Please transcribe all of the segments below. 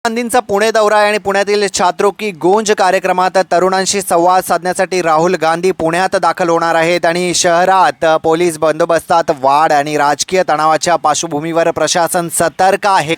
गांधींचा पुणे दौरा आहे आणि पुण्यातील छात्रों की गूंज कार्यक्रमात तरुणांशी संवाद साधण्यासाठी राहुल गांधी पुण्यात दाखल होणार आहेत आणि शहरात पोलीस बंदोबस्तात वाढ आणि राजकीय तणावाच्या पार्श्वभूमीवर प्रशासन सतर्क आहे।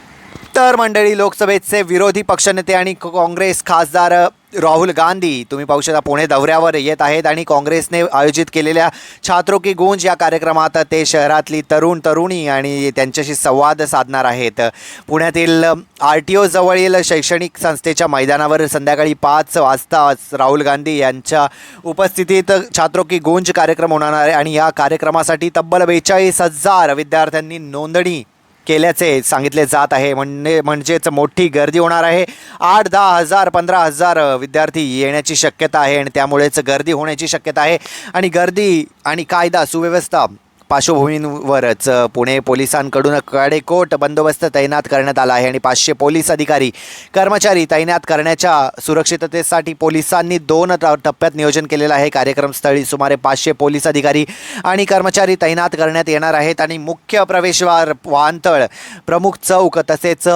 तर मंडळी, लोकसभेचे विरोधी पक्षनेते आणि काँग्रेस खासदार राहुल गांधी तुम्ही पाहू शकता पुणे दौऱ्यावर येत आहेत आणि काँग्रेसने आयोजित केलेल्या छात्रों की गूंज या कार्यक्रमात ते शहरातली तरुणी आणि त्यांच्याशी संवाद साधणार आहेत। पुण्यातील RTO जवळील शैक्षणिक संस्थेच्या मैदानावर संध्याकाळी 5 वाजता राहुल गांधी यांच्या उपस्थितीत छात्रों की गूंज कार्यक्रम होणार आहे आणि या कार्यक्रमासाठी तब्बल 42,000 विद्यार्थ्यांनी नोंदणी केल्याचे सांगितले जात आहे। म्हणजेच मोठी गर्दी होणार आहे। 8-10 हजार 15,000 विद्यार्थी येण्याची शक्यता आहे आणि त्यामुळेच गर्दी होण्याची शक्यता आहे आणि गर्दी आणि कायदा सुव्यवस्था पार्श्वभूमीवरच पुणे पोलिसांकडून कडेकोट बंदोबस्त तैनात करण्यात आला आहे आणि 500 पोलीस अधिकारी कर्मचारी तैनात करण्याच्या सुरक्षिततेसाठी पोलिसांनी 2 टप्प्यात नियोजन केलेलं आहे। कार्यक्रमस्थळी सुमारे 500 पोलीस अधिकारी आणि कर्मचारी तैनात करण्यात येणार आहेत आणि मुख्य प्रवेशद्वार, वाहनतळ, प्रमुख चौक तसेच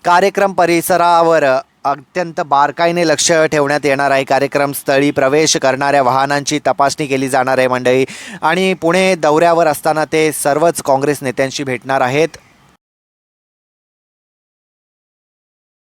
कार्यक्रम परिसरावर अत्यंत बारकाईने लक्ष ठेवण्यात येणार आहे। कार्यक्रमस्थळी प्रवेश करणाऱ्या वाहनांची तपासणी केली जाणार आहे मंडळी आणि पुणे दौऱ्यावर असताना ते सर्वच काँग्रेस नेत्यांशी भेटणार आहेत।